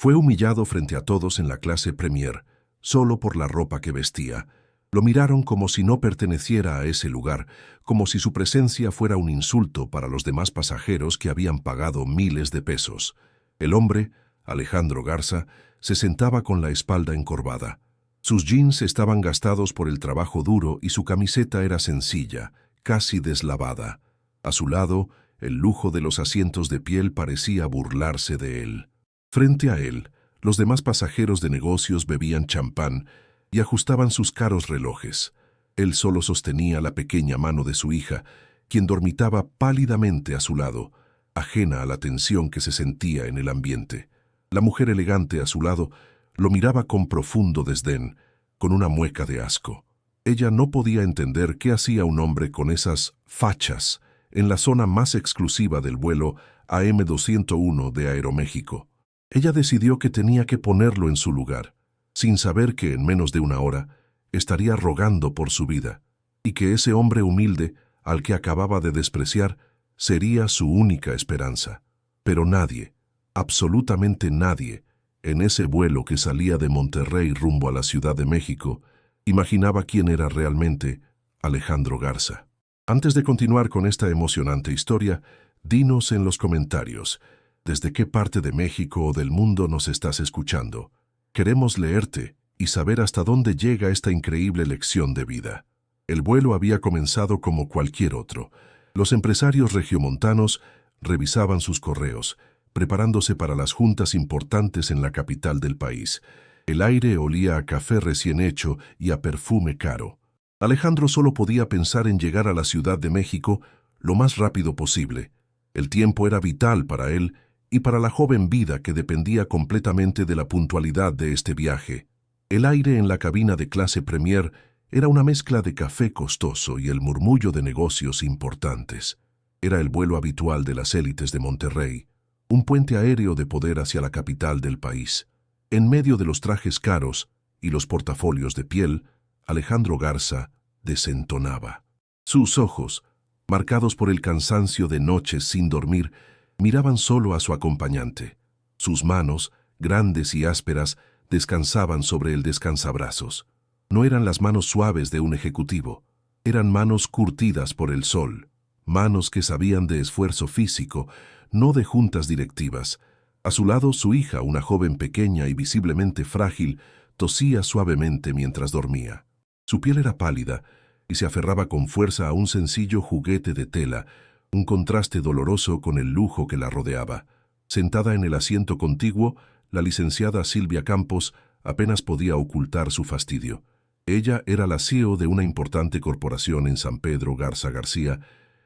Fue humillado frente a todos en la clase Premier, solo por la ropa que vestía. Lo miraron como si no perteneciera a ese lugar, como si su presencia fuera un insulto para los demás pasajeros que habían pagado miles de pesos. El hombre, Alejandro Garza, se sentaba con la espalda encorvada. Sus jeans estaban gastados por el trabajo duro y su camiseta era sencilla, casi deslavada. A su lado, el lujo de los asientos de piel parecía burlarse de él. Frente a él, los demás pasajeros de negocios bebían champán y ajustaban sus caros relojes. Él solo sostenía la pequeña mano de su hija, quien dormitaba pálidamente a su lado, ajena a la tensión que se sentía en el ambiente. La mujer elegante a su lado lo miraba con profundo desdén, con una mueca de asco. Ella no podía entender qué hacía un hombre con esas fachas en la zona más exclusiva del vuelo AM-201 de Aeroméxico. Ella decidió que tenía que ponerlo en su lugar, sin saber que en menos de una hora estaría rogando por su vida, y que ese hombre humilde, al que acababa de despreciar, sería su única esperanza. Pero nadie, absolutamente nadie, en ese vuelo que salía de Monterrey rumbo a la Ciudad de México, imaginaba quién era realmente Alejandro Garza. Antes de continuar con esta emocionante historia, dinos en los comentarios, ¿desde qué parte de México o del mundo nos estás escuchando? Queremos leerte y saber hasta dónde llega esta increíble lección de vida. El vuelo había comenzado como cualquier otro. Los empresarios regiomontanos revisaban sus correos, preparándose para las juntas importantes en la capital del país. El aire olía a café recién hecho y a perfume caro. Alejandro solo podía pensar en llegar a la Ciudad de México lo más rápido posible. El tiempo era vital para él y para la joven vida que dependía completamente de la puntualidad de este viaje. El aire en la cabina de clase Premier era una mezcla de café costoso y el murmullo de negocios importantes. Era el vuelo habitual de las élites de Monterrey, un puente aéreo de poder hacia la capital del país. En medio de los trajes caros y los portafolios de piel, Alejandro Garza desentonaba. Sus ojos, marcados por el cansancio de noches sin dormir, miraban solo a su acompañante. Sus manos, grandes y ásperas, descansaban sobre el descansabrazos. No eran las manos suaves de un ejecutivo, eran manos curtidas por el sol, manos que sabían de esfuerzo físico, no de juntas directivas. A su lado, su hija, una joven pequeña y visiblemente frágil, tosía suavemente mientras dormía. Su piel era pálida y se aferraba con fuerza a un sencillo juguete de tela, un contraste doloroso con el lujo que la rodeaba. Sentada en el asiento contiguo, la licenciada Silvia Campos apenas podía ocultar su fastidio. Ella era la CEO de una importante corporación en San Pedro Garza García,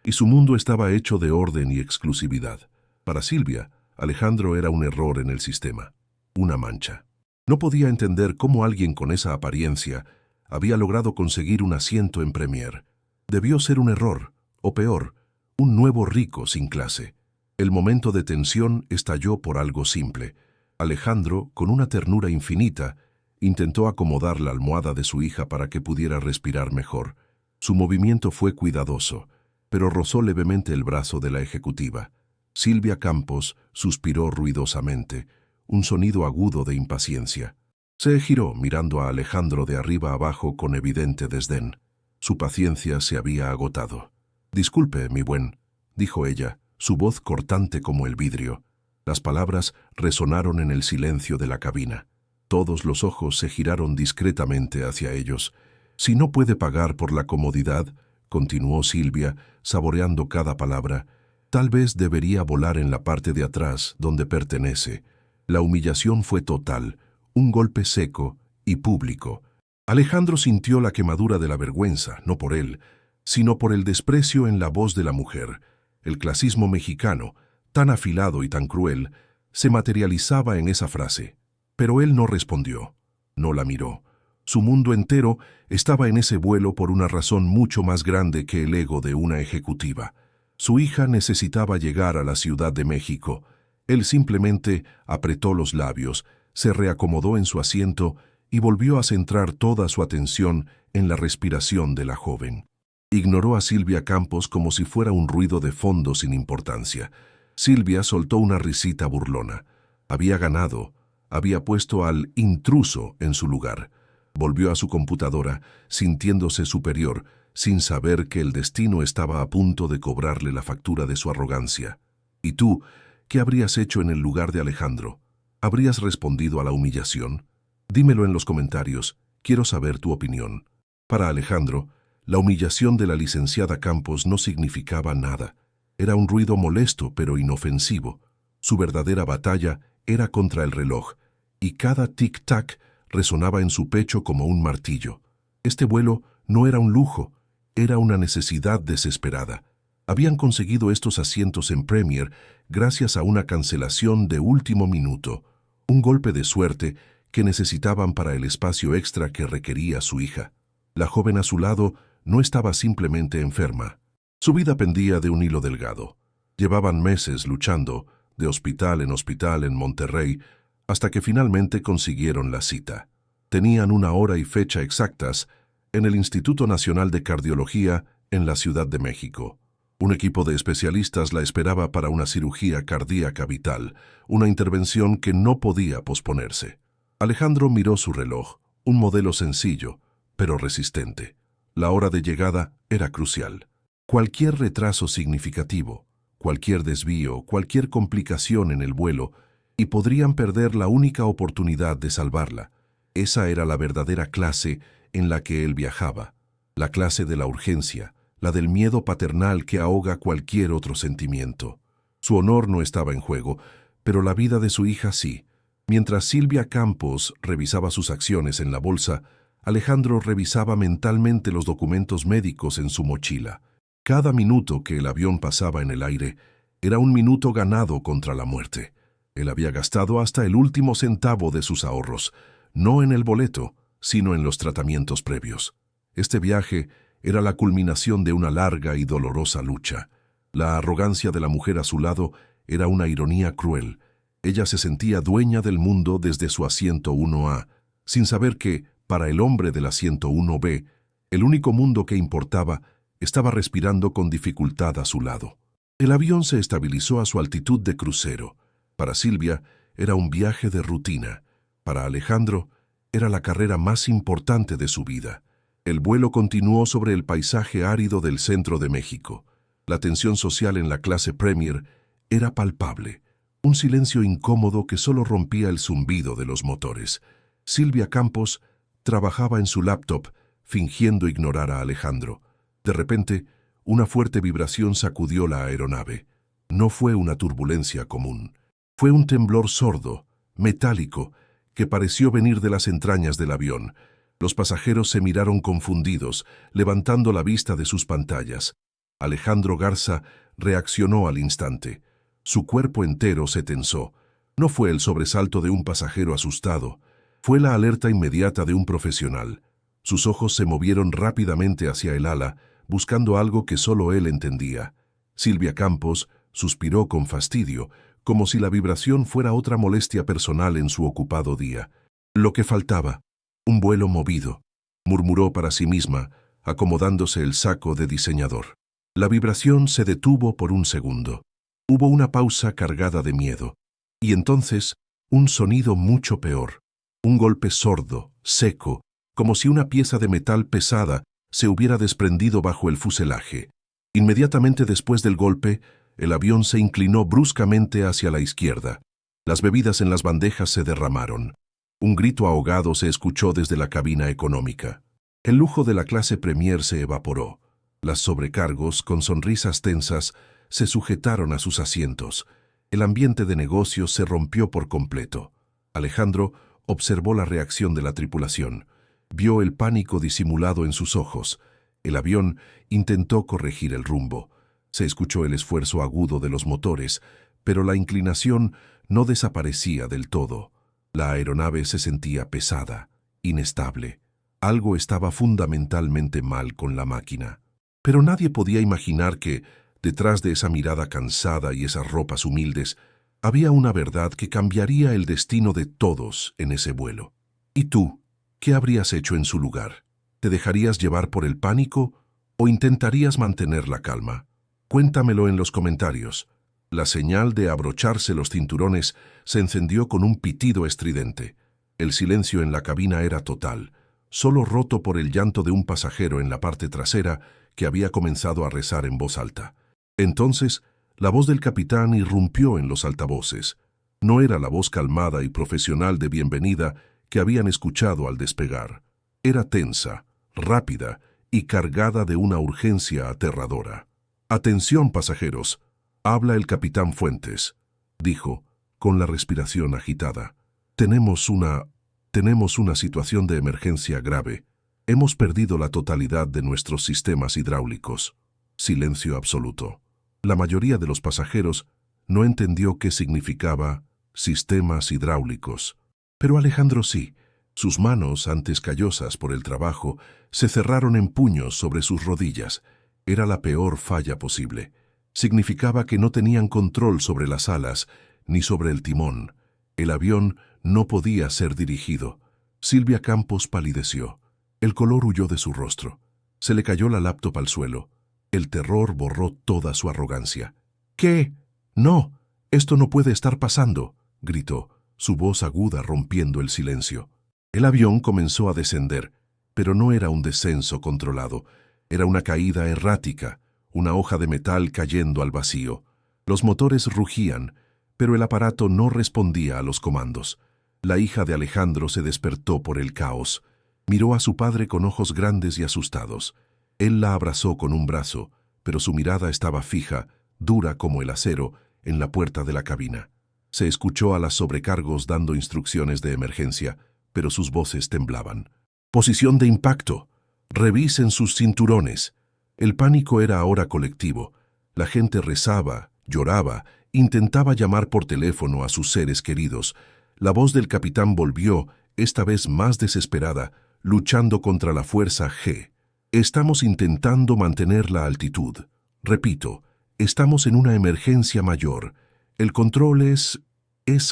y su mundo estaba hecho de orden y exclusividad. Para Silvia, Alejandro era un error en el sistema, una mancha. No podía entender cómo alguien con esa apariencia había logrado conseguir un asiento en Premier. Debió ser un error, o peor, un nuevo rico sin clase. El momento de tensión estalló por algo simple. Alejandro, con una ternura infinita, intentó acomodar la almohada de su hija para que pudiera respirar mejor. Su movimiento fue cuidadoso, pero rozó levemente el brazo de la ejecutiva. Silvia Campos suspiró ruidosamente, un sonido agudo de impaciencia. Se giró mirando a Alejandro de arriba abajo con evidente desdén. Su paciencia se había agotado. «Disculpe, mi buen», dijo ella, su voz cortante como el vidrio. Las palabras resonaron en el silencio de la cabina. Todos los ojos se giraron discretamente hacia ellos. «Si no puede pagar por la comodidad», continuó Silvia, saboreando cada palabra, «tal vez debería volar en la parte de atrás, donde pertenece». La humillación fue total, un golpe seco y público. Alejandro sintió la quemadura de la vergüenza, no por él, sino por el desprecio en la voz de la mujer. El clasismo mexicano, tan afilado y tan cruel, se materializaba en esa frase. Pero él no respondió, no la miró. Su mundo entero estaba en ese vuelo por una razón mucho más grande que el ego de una ejecutiva. Su hija necesitaba llegar a la Ciudad de México. Él simplemente apretó los labios, se reacomodó en su asiento y volvió a centrar toda su atención en la respiración de la joven. Ignoró a Silvia Campos como si fuera un ruido de fondo sin importancia. Silvia soltó una risita burlona. Había ganado, había puesto al intruso en su lugar. Volvió a su computadora, sintiéndose superior, sin saber que el destino estaba a punto de cobrarle la factura de su arrogancia. ¿Y tú, qué habrías hecho en el lugar de Alejandro? ¿Habrías respondido a la humillación? Dímelo en los comentarios, quiero saber tu opinión. Para Alejandro, la humillación de la licenciada Campos no significaba nada. Era un ruido molesto pero inofensivo. Su verdadera batalla era contra el reloj, y cada tic-tac resonaba en su pecho como un martillo. Este vuelo no era un lujo, era una necesidad desesperada. Habían conseguido estos asientos en Premier gracias a una cancelación de último minuto, un golpe de suerte que necesitaban para el espacio extra que requería su hija. La joven a su lado no estaba simplemente enferma. Su vida pendía de un hilo delgado. Llevaban meses luchando, de hospital en Monterrey, hasta que finalmente consiguieron la cita. Tenían una hora y fecha exactas en el Instituto Nacional de Cardiología en la Ciudad de México. Un equipo de especialistas la esperaba para una cirugía cardíaca vital, una intervención que no podía posponerse. Alejandro miró su reloj, un modelo sencillo, pero resistente. La hora de llegada era crucial. Cualquier retraso significativo, cualquier desvío, cualquier complicación en el vuelo, y podrían perder la única oportunidad de salvarla. Esa era la verdadera clase en la que él viajaba, la clase de la urgencia, la del miedo paternal que ahoga cualquier otro sentimiento. Su honor no estaba en juego, pero la vida de su hija sí. Mientras Silvia Campos revisaba sus acciones en la bolsa, Alejandro revisaba mentalmente los documentos médicos en su mochila. Cada minuto que el avión pasaba en el aire era un minuto ganado contra la muerte. Él había gastado hasta el último centavo de sus ahorros, no en el boleto, sino en los tratamientos previos. Este viaje era la culminación de una larga y dolorosa lucha. La arrogancia de la mujer a su lado era una ironía cruel. Ella se sentía dueña del mundo desde su asiento 1A, sin saber que, para el hombre del asiento 1B, el único mundo que importaba estaba respirando con dificultad a su lado. El avión se estabilizó a su altitud de crucero. Para Silvia era un viaje de rutina. Para Alejandro era la carrera más importante de su vida. El vuelo continuó sobre el paisaje árido del centro de México. La tensión social en la clase Premier era palpable. Un silencio incómodo que solo rompía el zumbido de los motores. Silvia Campos trabajaba en su laptop, fingiendo ignorar a Alejandro. De repente, una fuerte vibración sacudió la aeronave. No fue una turbulencia común. Fue un temblor sordo, metálico, que pareció venir de las entrañas del avión. Los pasajeros se miraron confundidos, levantando la vista de sus pantallas. Alejandro Garza reaccionó al instante. Su cuerpo entero se tensó. No fue el sobresalto de un pasajero asustado. Fue la alerta inmediata de un profesional. Sus ojos se movieron rápidamente hacia el ala, buscando algo que solo él entendía. Silvia Campos suspiró con fastidio, como si la vibración fuera otra molestia personal en su ocupado día. Lo que faltaba, un vuelo movido, murmuró para sí misma, acomodándose el saco de diseñador. La vibración se detuvo por un segundo. Hubo una pausa cargada de miedo, y entonces un sonido mucho peor, un golpe sordo, seco, como si una pieza de metal pesada se hubiera desprendido bajo el fuselaje. Inmediatamente después del golpe, el avión se inclinó bruscamente hacia la izquierda. Las bebidas en las bandejas se derramaron. Un grito ahogado se escuchó desde la cabina económica. El lujo de la clase Premier se evaporó. Las sobrecargos, con sonrisas tensas, se sujetaron a sus asientos. El ambiente de negocios se rompió por completo. Alejandro observó la reacción de la tripulación. Vio el pánico disimulado en sus ojos. El avión intentó corregir el rumbo. Se escuchó el esfuerzo agudo de los motores, pero la inclinación no desaparecía del todo. La aeronave se sentía pesada, inestable. Algo estaba fundamentalmente mal con la máquina. Pero nadie podía imaginar que, detrás de esa mirada cansada y esas ropas humildes, había una verdad que cambiaría el destino de todos en ese vuelo. ¿Y tú? ¿Qué habrías hecho en su lugar? ¿Te dejarías llevar por el pánico o intentarías mantener la calma? Cuéntamelo en los comentarios. La señal de abrocharse los cinturones se encendió con un pitido estridente. El silencio en la cabina era total, solo roto por el llanto de un pasajero en la parte trasera que había comenzado a rezar en voz alta. Entonces, la voz del capitán irrumpió en los altavoces. No era la voz calmada y profesional de bienvenida que habían escuchado al despegar. Era tensa, rápida y cargada de una urgencia aterradora. «Atención, pasajeros», habla el capitán Fuentes, dijo, con la respiración agitada. Tenemos una situación de emergencia grave. Hemos perdido la totalidad de nuestros sistemas hidráulicos». Silencio absoluto. La mayoría de los pasajeros no entendió qué significaba sistemas hidráulicos. Pero Alejandro sí. Sus manos, antes callosas por el trabajo, se cerraron en puños sobre sus rodillas. Era la peor falla posible. Significaba que no tenían control sobre las alas ni sobre el timón. El avión no podía ser dirigido. Silvia Campos palideció. El color huyó de su rostro. Se le cayó la laptop al suelo. El terror borró toda su arrogancia. «¿Qué? No, esto no puede estar pasando», gritó, su voz aguda rompiendo el silencio. El avión comenzó a descender, pero no era un descenso controlado. Era una caída errática, una hoja de metal cayendo al vacío. Los motores rugían, pero el aparato no respondía a los comandos. La hija de Alejandro se despertó por el caos. Miró a su padre con ojos grandes y asustados. Él la abrazó con un brazo, pero su mirada estaba fija, dura como el acero, en la puerta de la cabina. Se escuchó a las sobrecargos dando instrucciones de emergencia, pero sus voces temblaban. «Posición de impacto. Revisen sus cinturones». El pánico era ahora colectivo. La gente rezaba, lloraba, intentaba llamar por teléfono a sus seres queridos. La voz del capitán volvió, esta vez más desesperada, luchando contra la fuerza G. «Estamos intentando mantener la altitud. Repito, estamos en una emergencia mayor. El control es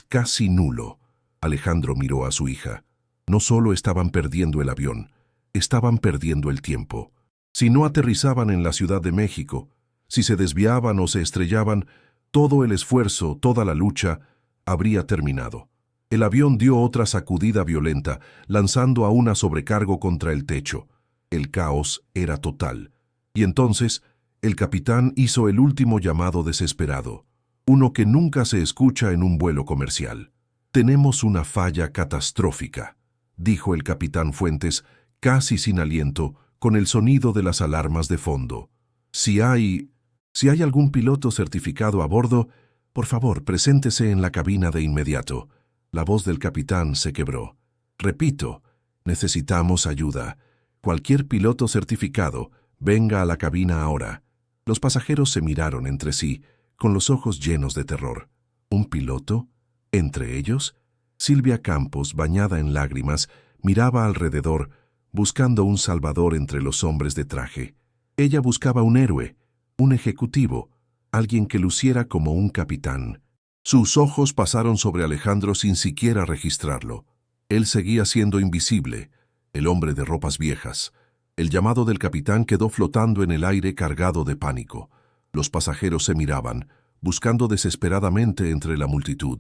casi nulo». Alejandro miró a su hija. No solo estaban perdiendo el avión, estaban perdiendo el tiempo. Si no aterrizaban en la Ciudad de México, si se desviaban o se estrellaban, todo el esfuerzo, toda la lucha, habría terminado. El avión dio otra sacudida violenta, lanzando a una sobrecargo contra el techo. El caos era total. Y entonces, el capitán hizo el último llamado desesperado, uno que nunca se escucha en un vuelo comercial. «Tenemos una falla catastrófica», dijo el capitán Fuentes, casi sin aliento, con el sonido de las alarmas de fondo. Si hay algún piloto certificado a bordo, por favor, preséntese en la cabina de inmediato». La voz del capitán se quebró. «Repito, necesitamos ayuda. Cualquier piloto certificado, venga a la cabina ahora». Los pasajeros se miraron entre sí, con los ojos llenos de terror. ¿Un piloto? ¿Entre ellos? Silvia Campos, bañada en lágrimas, miraba alrededor, buscando un salvador entre los hombres de traje. Ella buscaba un héroe, un ejecutivo, alguien que luciera como un capitán. Sus ojos pasaron sobre Alejandro sin siquiera registrarlo. Él seguía siendo invisible, el hombre de ropas viejas. El llamado del capitán quedó flotando en el aire cargado de pánico. Los pasajeros se miraban, buscando desesperadamente entre la multitud.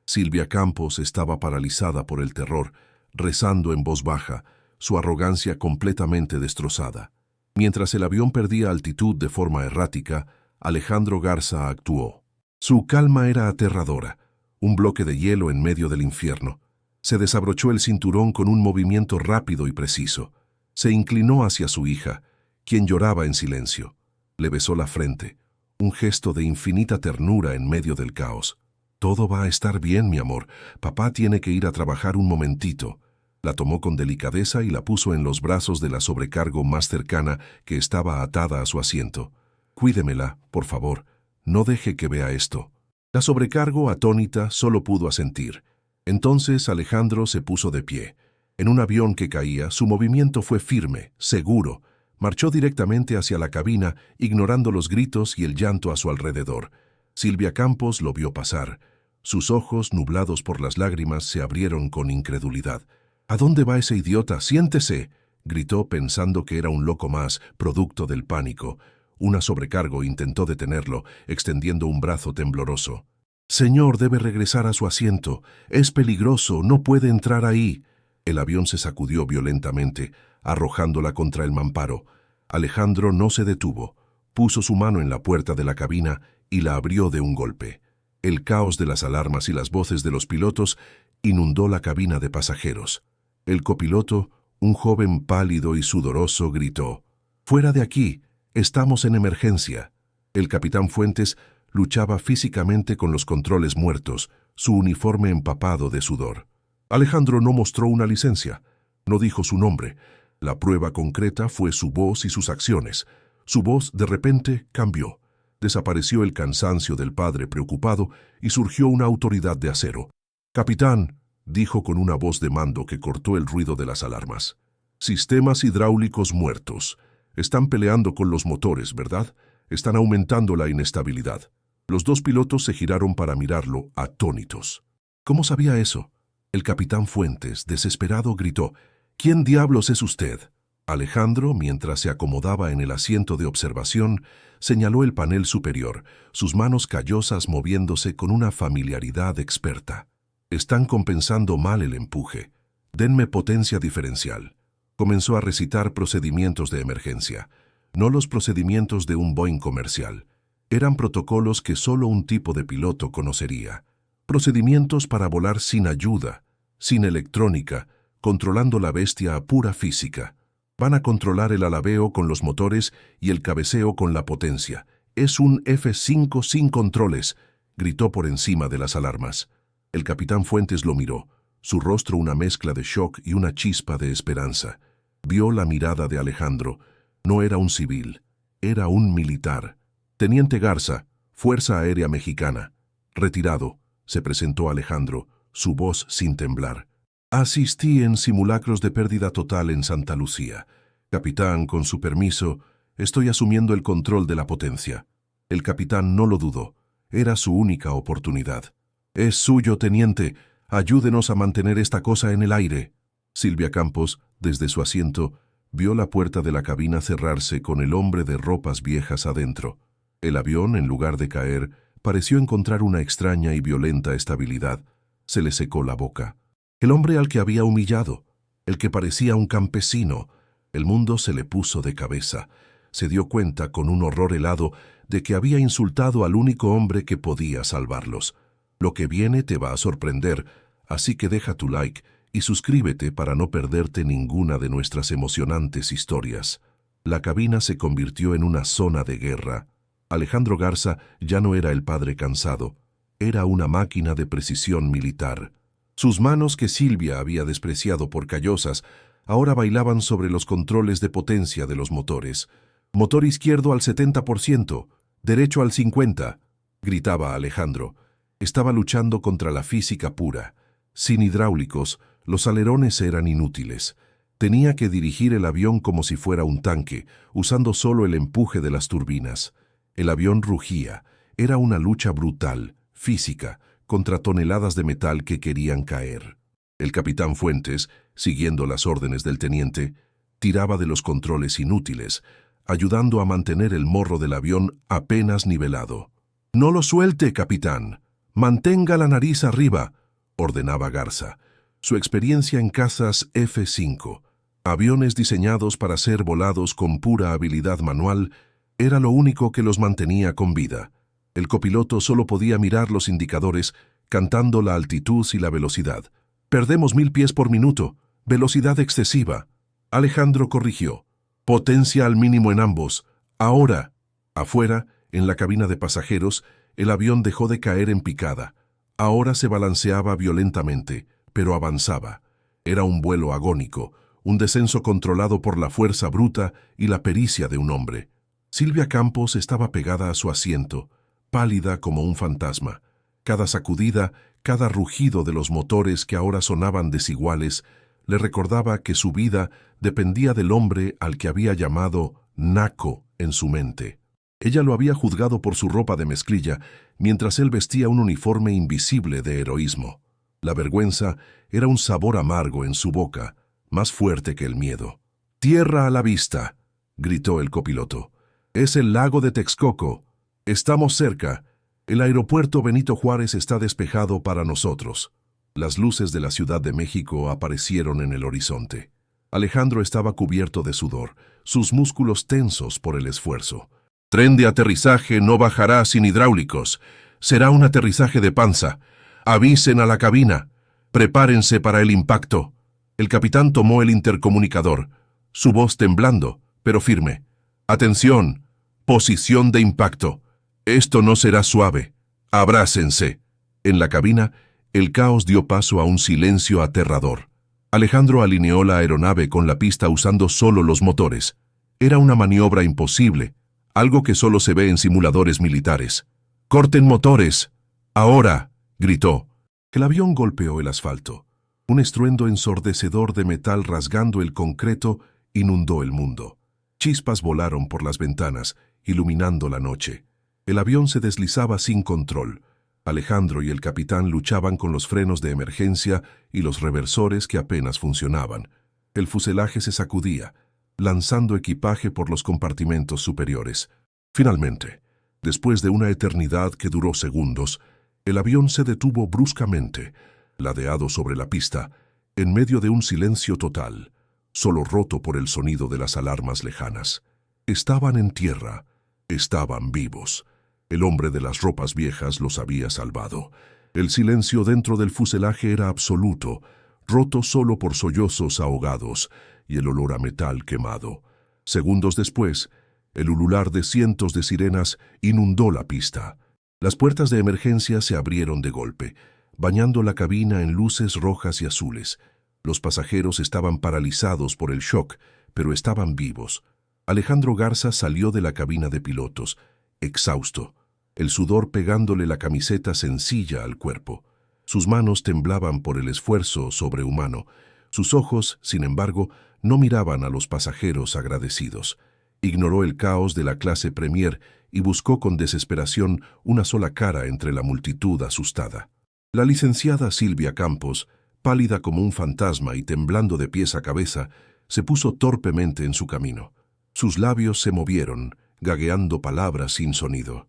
Silvia Campos estaba paralizada por el terror, rezando en voz baja, su arrogancia completamente destrozada. Mientras el avión perdía altitud de forma errática, Alejandro Garza actuó. Su calma era aterradora, un bloque de hielo en medio del infierno. Se desabrochó el cinturón con un movimiento rápido y preciso. Se inclinó hacia su hija, quien lloraba en silencio. Le besó la frente, un gesto de infinita ternura en medio del caos. «Todo va a estar bien, mi amor. Papá tiene que ir a trabajar un momentito». La tomó con delicadeza y la puso en los brazos de la sobrecargo más cercana que estaba atada a su asiento. «Cuídemela, por favor. No deje que vea esto». La sobrecargo, atónita, solo pudo asentir. Entonces Alejandro se puso de pie. En un avión que caía, su movimiento fue firme, seguro. Marchó directamente hacia la cabina, ignorando los gritos y el llanto a su alrededor. Silvia Campos lo vio pasar. Sus ojos, nublados por las lágrimas, se abrieron con incredulidad. «¿A dónde va ese idiota? ¡Siéntese!», gritó pensando que era un loco más, producto del pánico. Una sobrecargo intentó detenerlo, extendiendo un brazo tembloroso. «Señor, debe regresar a su asiento. Es peligroso, no puede entrar ahí». El avión se sacudió violentamente, arrojándola contra el mamparo. Alejandro no se detuvo. Puso su mano en la puerta de la cabina y la abrió de un golpe. El caos de las alarmas y las voces de los pilotos inundó la cabina de pasajeros. El copiloto, un joven pálido y sudoroso, gritó: «¡Fuera de aquí! Estamos en emergencia». El capitán Fuentes luchaba físicamente con los controles muertos, su uniforme empapado de sudor. Alejandro no mostró una licencia, no dijo su nombre. La prueba concreta fue su voz y sus acciones. Su voz de repente cambió. Desapareció el cansancio del padre preocupado y surgió una autoridad de acero. «Capitán», dijo con una voz de mando que cortó el ruido de las alarmas. «Sistemas hidráulicos muertos. Están peleando con los motores, ¿verdad? Están aumentando la inestabilidad». Los dos pilotos se giraron para mirarlo, atónitos. ¿Cómo sabía eso? El capitán Fuentes, desesperado, gritó: «¿Quién diablos es usted?». Alejandro, mientras se acomodaba en el asiento de observación, señaló el panel superior, sus manos callosas moviéndose con una familiaridad experta. «Están compensando mal el empuje. Denme potencia diferencial». Comenzó a recitar procedimientos de emergencia, no los procedimientos de un Boeing comercial. Eran protocolos que solo un tipo de piloto conocería. Procedimientos para volar sin ayuda, sin electrónica, controlando la bestia a pura física. Van a controlar el alabeo con los motores y el cabeceo con la potencia. «Es un F-5 sin controles», gritó por encima de las alarmas. El capitán Fuentes lo miró, su rostro una mezcla de shock y una chispa de esperanza. Vio la mirada de Alejandro. No era un civil, era un militar. «Teniente Garza, Fuerza Aérea Mexicana». «Retirado», se presentó Alejandro, su voz sin temblar. «Asistí en simulacros de pérdida total en Santa Lucía. Capitán, con su permiso, estoy asumiendo el control de la potencia». El capitán no lo dudó. Era su única oportunidad. «Es suyo, teniente. Ayúdenos a mantener esta cosa en el aire». Silvia Campos, desde su asiento, vio la puerta de la cabina cerrarse con el hombre de ropas viejas adentro. El avión, en lugar de caer, pareció encontrar una extraña y violenta estabilidad. Se le secó la boca. El hombre al que había humillado, el que parecía un campesino, el mundo se le puso de cabeza. Se dio cuenta, con un horror helado, de que había insultado al único hombre que podía salvarlos. Lo que viene te va a sorprender, así que deja tu like y suscríbete para no perderte ninguna de nuestras emocionantes historias. La cabina se convirtió en una zona de guerra. Alejandro Garza ya no era el padre cansado, era una máquina de precisión militar. Sus manos, que Silvia había despreciado por callosas, ahora bailaban sobre los controles de potencia de los motores. «Motor izquierdo al 70%, derecho al 50%, gritaba Alejandro. Estaba luchando contra la física pura. Sin hidráulicos, los alerones eran inútiles. Tenía que dirigir el avión como si fuera un tanque, usando solo el empuje de las turbinas. El avión rugía. Era una lucha brutal, física, contra toneladas de metal que querían caer. El capitán Fuentes, siguiendo las órdenes del teniente, tiraba de los controles inútiles, ayudando a mantener el morro del avión apenas nivelado. «No lo suelte, capitán. Mantenga la nariz arriba», ordenaba Garza. Su experiencia en cazas F-5, aviones diseñados para ser volados con pura habilidad manual, era lo único que los mantenía con vida. El copiloto solo podía mirar los indicadores, cantando la altitud y la velocidad. «Perdemos 1000 pies por minuto. Velocidad excesiva». Alejandro corrigió. «Potencia al mínimo en ambos. Ahora». Afuera, en la cabina de pasajeros, el avión dejó de caer en picada. Ahora se balanceaba violentamente, pero avanzaba. Era un vuelo agónico, un descenso controlado por la fuerza bruta y la pericia de un hombre. Silvia Campos estaba pegada a su asiento, pálida como un fantasma. Cada sacudida, cada rugido de los motores que ahora sonaban desiguales, le recordaba que su vida dependía del hombre al que había llamado naco en su mente. Ella lo había juzgado por su ropa de mezclilla, mientras él vestía un uniforme invisible de heroísmo. La vergüenza era un sabor amargo en su boca, más fuerte que el miedo. «Tierra a la vista», gritó el copiloto. Es el lago de Texcoco. Estamos cerca. El aeropuerto Benito Juárez está despejado para nosotros. Las luces de la Ciudad de México aparecieron en el horizonte. Alejandro estaba cubierto de sudor, sus músculos tensos por el esfuerzo. Tren de aterrizaje no bajará sin hidráulicos. Será un aterrizaje de panza. Avisen a la cabina. Prepárense para el impacto. El capitán tomó el intercomunicador, su voz temblando, pero firme. Atención, posición de impacto. Esto no será suave. Abrácense. En la cabina, el caos dio paso a un silencio aterrador. Alejandro alineó la aeronave con la pista usando solo los motores. Era una maniobra imposible, algo que solo se ve en simuladores militares. ¡Corten motores! ¡Ahora!, gritó. El avión golpeó el asfalto. Un estruendo ensordecedor de metal rasgando el concreto inundó el mundo. Chispas volaron por las ventanas, iluminando la noche. El avión se deslizaba sin control. Alejandro y el capitán luchaban con los frenos de emergencia y los reversores que apenas funcionaban. El fuselaje se sacudía, lanzando equipaje por los compartimentos superiores. Finalmente, después de una eternidad que duró segundos, el avión se detuvo bruscamente, ladeado sobre la pista, en medio de un silencio total, solo roto por el sonido de las alarmas lejanas. Estaban en tierra, estaban vivos. El hombre de las ropas viejas los había salvado. El silencio dentro del fuselaje era absoluto, roto solo por sollozos ahogados y el olor a metal quemado. Segundos después, el ulular de cientos de sirenas inundó la pista. Las puertas de emergencia se abrieron de golpe, bañando la cabina en luces rojas y azules. Los pasajeros estaban paralizados por el shock, pero estaban vivos. Alejandro Garza salió de la cabina de pilotos, exhausto, el sudor pegándole la camiseta sencilla al cuerpo. Sus manos temblaban por el esfuerzo sobrehumano. Sus ojos, sin embargo, no miraban a los pasajeros agradecidos. Ignoró el caos de la clase Premier y buscó con desesperación una sola cara entre la multitud asustada. La licenciada Silvia Campos, pálida como un fantasma y temblando de pies a cabeza, se puso torpemente en su camino. Sus labios se movieron, gagueando palabras sin sonido.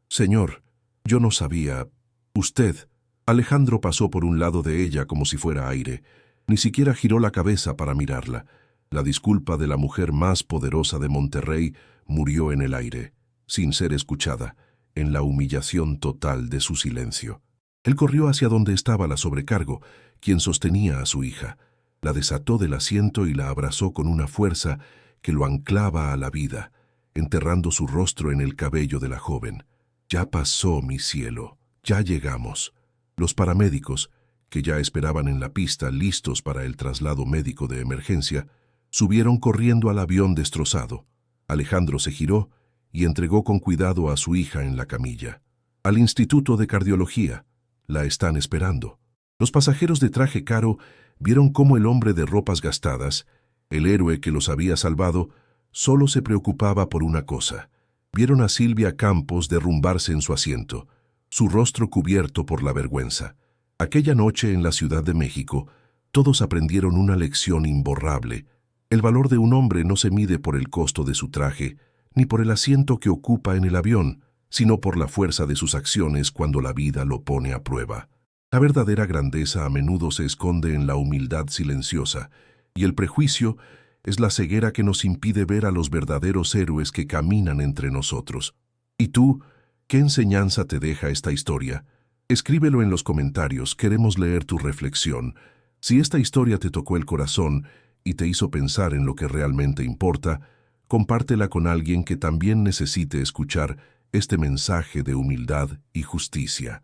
Señor, yo no sabía. Usted. Alejandro pasó por un lado de ella como si fuera aire. Ni siquiera giró la cabeza para mirarla. La disculpa de la mujer más poderosa de Monterrey murió en el aire, sin ser escuchada, en la humillación total de su silencio. Él corrió hacia donde estaba la sobrecargo, quien sostenía a su hija. La desató del asiento y la abrazó con una fuerza que lo anclaba a la vida, enterrando su rostro en el cabello de la joven. Ya pasó, mi cielo, ya llegamos. Los paramédicos, que ya esperaban en la pista listos para el traslado médico de emergencia, subieron corriendo al avión destrozado. Alejandro se giró y entregó con cuidado a su hija en la camilla. Al Instituto de Cardiología. La están esperando. Los pasajeros de traje caro vieron cómo el hombre de ropas gastadas, el héroe que los había salvado, solo se preocupaba por una cosa. Vieron a Silvia Campos derrumbarse en su asiento, su rostro cubierto por la vergüenza. Aquella noche en la Ciudad de México, todos aprendieron una lección imborrable. El valor de un hombre no se mide por el costo de su traje, ni por el asiento que ocupa en el avión, sino por la fuerza de sus acciones cuando la vida lo pone a prueba. La verdadera grandeza a menudo se esconde en la humildad silenciosa, y el prejuicio es la ceguera que nos impide ver a los verdaderos héroes que caminan entre nosotros. ¿Y tú, qué enseñanza te deja esta historia? Escríbelo en los comentarios, queremos leer tu reflexión. Si esta historia te tocó el corazón y te hizo pensar en lo que realmente importa, compártela con alguien que también necesite escuchar este mensaje de humildad y justicia.